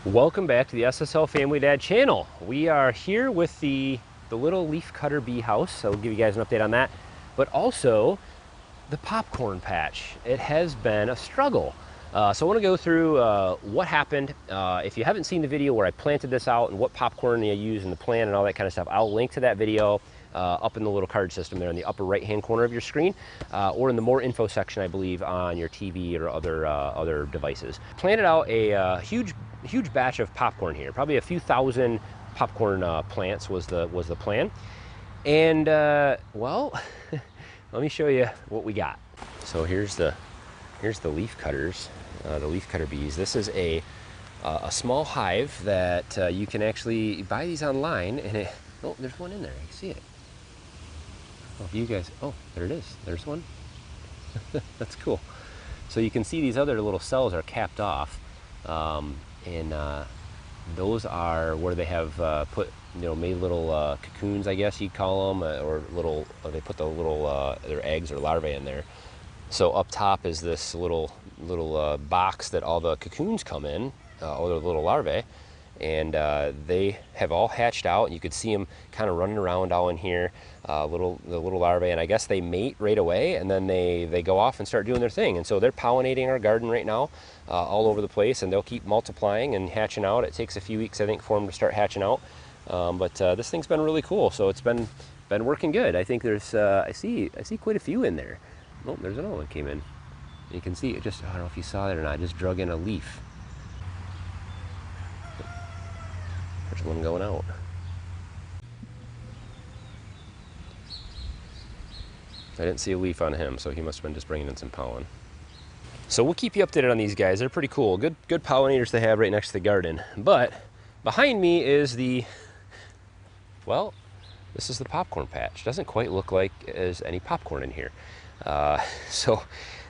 Welcome back to the SSL Family Dad channel. We are here with the little leaf cutter bee house, so I'll give you guys an update on that, but also the popcorn patch. It has been a struggle. So I want to go through what happened. If you haven't seen the video where I planted this out and what popcorn I use in the plan and all that kind of stuff, I'll link to that video up in the little card system there in the upper right hand corner of your screen, or in the more info section, I believe, on your TV or other devices. Planted out a huge batch of popcorn here, probably a few thousand popcorn plants was the plan. And well, let me show you what we got. So here's the leaf cutters, the leaf cutter bees. This is a small hive that you can actually buy these online, and oh, there's one in there. You see it? Oh, you guys, oh, there it is. There's one. That's cool. So you can see these other little cells are capped off, and those are where they have put, made little cocoons, I guess you'd call them, or little. They put the little their eggs or larvae in there. So up top is this little box that all the cocoons come in, all the little larvae, and they have all hatched out, and you could see them kind of running around all in here, the little larvae, and I guess they mate right away, and then they go off and start doing their thing. And so they're pollinating our garden right now, all over the place, and they'll keep multiplying and hatching out. It takes a few weeks, I think, for them to start hatching out, but this thing's been really cool. So it's been working good. I think there's I see quite a few in there. Oh, there's another one came in. You can see it just, I don't know if you saw that or not, I just drug in a leaf. There's one going out. I didn't see a leaf on him, so he must have been just bringing in some pollen. So we'll keep you updated on these guys. They're pretty cool. Good pollinators to have right next to the garden. But behind me is well, this is the popcorn patch. Doesn't quite look like there's any popcorn in here. So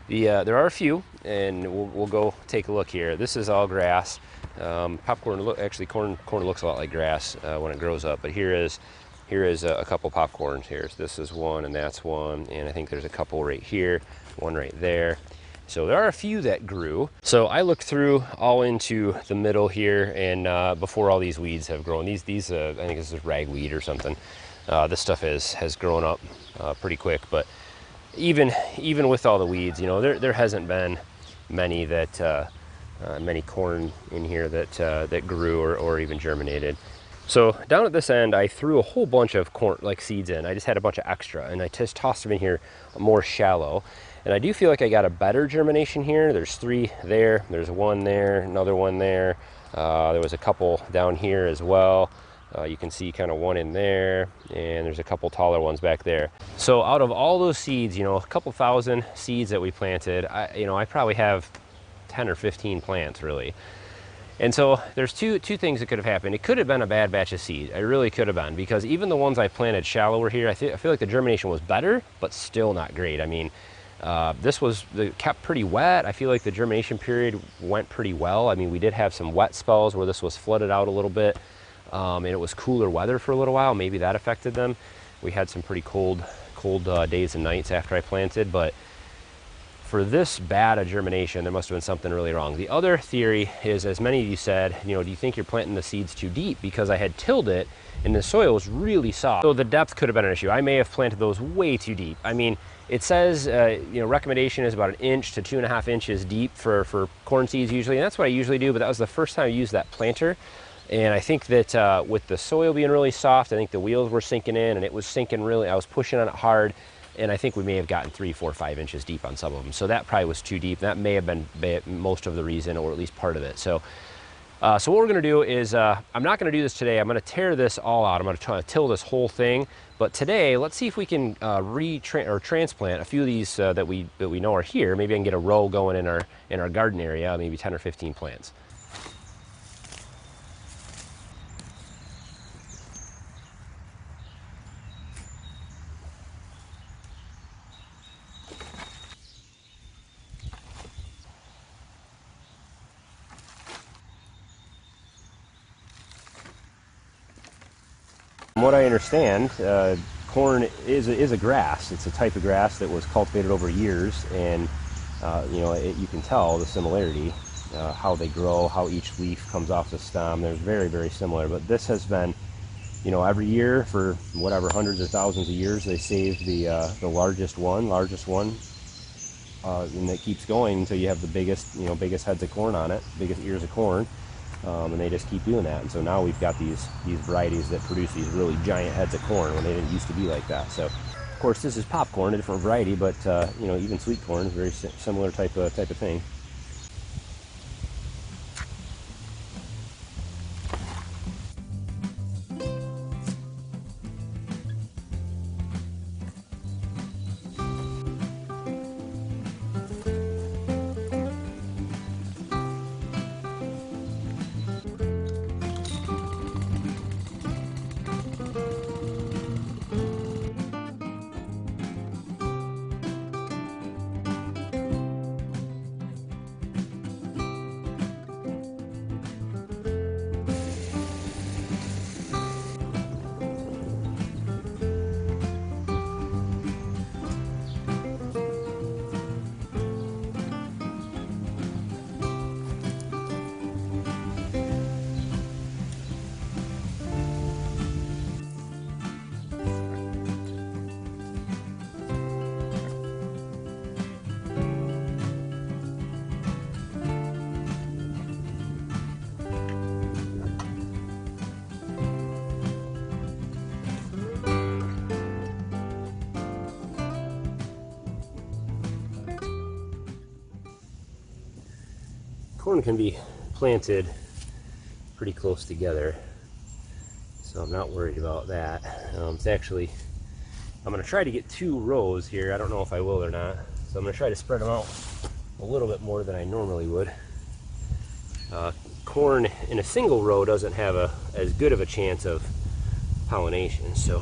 there are a few, and we'll go take a look here. This is all grass. Popcorn, actually corn looks a lot like grass when it grows up, but here is a couple popcorns here. So this is one, and that's one, and I think there's a couple right here, one right there. So there are a few that grew. So I looked through all into the middle here, and before all these weeds have grown, these I think this is ragweed or something. This stuff has grown up pretty quick, but even with all the weeds, there hasn't been many many corn in here that grew or even germinated. So down at this end, I threw a whole bunch of corn, like seeds in. I just had a bunch of extra, and I just tossed them in here more shallow. And I do feel like I got a better germination here. There's 3 there, there's one there, another one there. There was a couple down here as well. You can see kind of one in there, and there's a couple taller ones back there. So out of all those seeds, a couple thousand seeds that we planted, I probably have 10 or 15 plants really. And so there's two things that could have happened. It could have been a bad batch of seed. It really could have been, because even the ones I planted shallower here, I feel like the germination was better, but still not great. I mean, this was kept pretty wet. I feel like the germination period went pretty well. I mean, we did have some wet spells where this was flooded out a little bit, and it was cooler weather for a little while. Maybe that affected them. We had some pretty cold days and nights after I planted, but for this bad a germination, there must have been something really wrong. The other theory is, as many of you said, do you think you're planting the seeds too deep? Because I had tilled it and the soil was really soft. So the depth could have been an issue. I may have planted those way too deep. I mean, it says, recommendation is about 1 inch to 2.5 inches deep for corn seeds usually. And that's what I usually do, but that was the first time I used that planter. And I think that with the soil being really soft, I think the wheels were sinking in, and it was sinking really, I was pushing on it hard. And I think we may have gotten 3, 4, 5 inches deep on some of them. So that probably was too deep. That may have been most of the reason, or at least part of it. So what we're gonna do is, I'm not gonna do this today. I'm gonna tear this all out. I'm gonna try to till this whole thing. But today, let's see if we can transplant a few of these that we know are here. Maybe I can get a row going in our garden area, maybe 10 or 15 plants. From what I understand, corn is a grass. It's a type of grass that was cultivated over years, and you can tell the similarity how they grow, how each leaf comes off the stem. They're very, very similar, but this has been, you know, every year for whatever hundreds or thousands of years, they save the largest one, and it keeps going until you have the biggest, you know, biggest heads of corn on it, biggest ears of corn, and they just keep doing that. And so now we've got these varieties that produce these really giant heads of corn when they didn't used to be like that. So, of course, this is popcorn, a different variety, but you know, even sweet corn is very similar type of thing. Corn can be planted pretty close together, so I'm not worried about that. It's actually, I'm going to try to get 2 rows here. I don't know if I will or not, so I'm going to try to spread them out a little bit more than I normally would. Corn in a single row doesn't have as good of a chance of pollination, so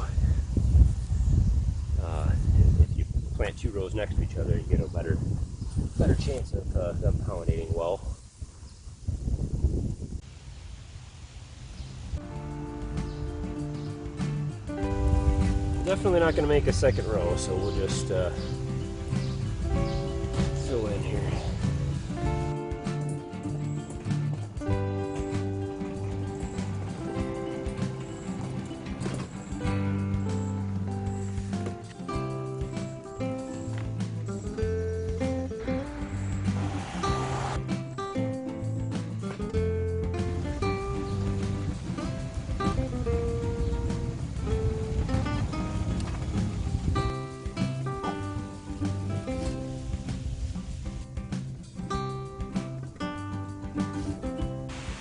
if you plant 2 rows next to each other, you get a better chance of them pollinating well. Definitely not going to make a second row, so we'll just fill in here.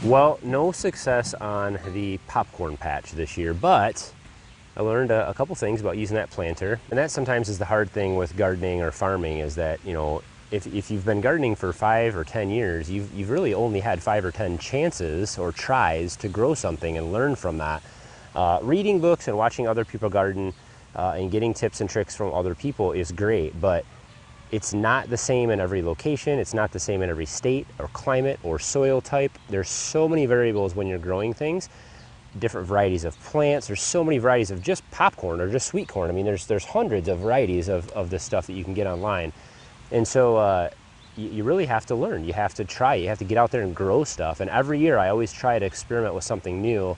Well, no success on the popcorn patch this year, but I learned a couple things about using that planter. And that sometimes is the hard thing with gardening or farming, is that, you know, if you've been gardening for 5 or 10 years, you've really only had 5 or 10 chances or tries to grow something and learn from that. Reading books and watching other people garden and getting tips and tricks from other people is great, but it's not the same in every location. It's not the same in every state or climate or soil type. There's so many variables when you're growing things, different varieties of plants. There's so many varieties of just popcorn or just sweet corn. I mean, there's hundreds of varieties of this stuff that you can get online. And so you really have to learn. You have to try. You have to get out there and grow stuff. And every year I always try to experiment with something new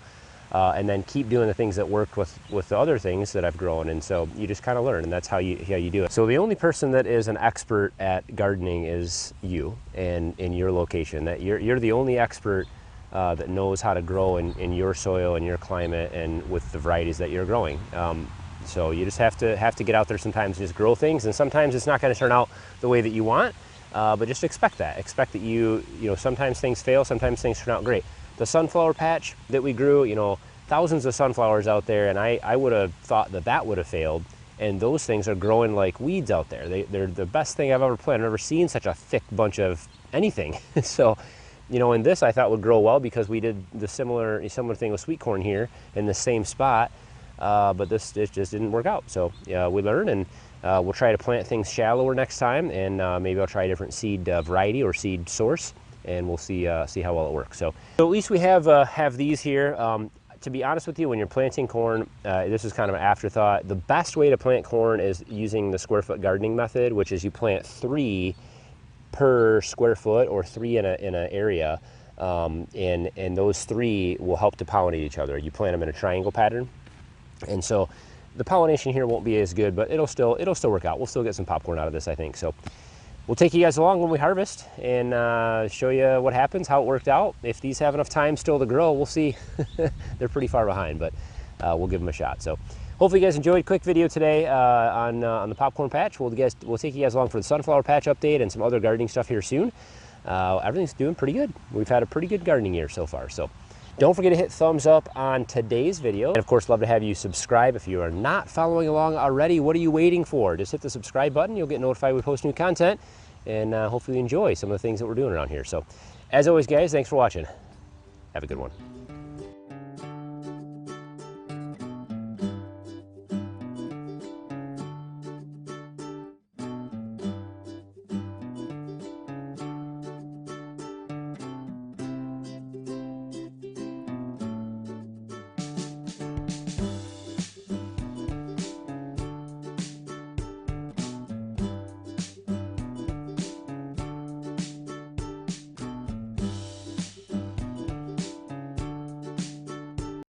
and then keep doing the things that worked with the other things that I've grown. And so you just kind of learn, and that's how you do it. So the only person that is an expert at gardening is you, and in your location. That you're the only expert that knows how to grow in your soil and your climate and with the varieties that you're growing. So you just have to get out there sometimes and just grow things, and sometimes it's not going to turn out the way that you want, but just expect that. Expect that you know, sometimes things fail, sometimes things turn out great. The sunflower patch that we grew, you know, thousands of sunflowers out there, and I would have thought that would have failed, and those things are growing like weeds out there. They're the best thing I've ever planted. I've never seen such a thick bunch of anything. So, you know, and this I thought would grow well because we did the similar thing with sweet corn here in the same spot, but it just didn't work out. So we learned, and we'll try to plant things shallower next time, and maybe I'll try a different seed variety or seed source, and we'll see how well it works. So at least we have these here. To be honest with you, when you're planting corn, this is kind of an afterthought. The best way to plant corn is using the square foot gardening method, which is you plant 3 per square foot or 3 in an area, and those 3 will help to pollinate each other. You plant them in a triangle pattern, and so the pollination here won't be as good, but it'll still work out. We'll still get some popcorn out of this, I think. So we'll take you guys along when we harvest and show you what happens, how it worked out. If these have enough time still to grow, we'll see. They're pretty far behind, but we'll give them a shot. So hopefully you guys enjoyed. Quick video today on the popcorn patch. We'll take you guys along for the sunflower patch update and some other gardening stuff here soon. Everything's doing pretty good. We've had a pretty good gardening year so far. So don't forget to hit thumbs up on today's video. And of course, love to have you subscribe. If you are not following along already, what are you waiting for? Just hit the subscribe button. You'll get notified when we post new content, and hopefully you enjoy some of the things that we're doing around here. So as always, guys, thanks for watching. Have a good one.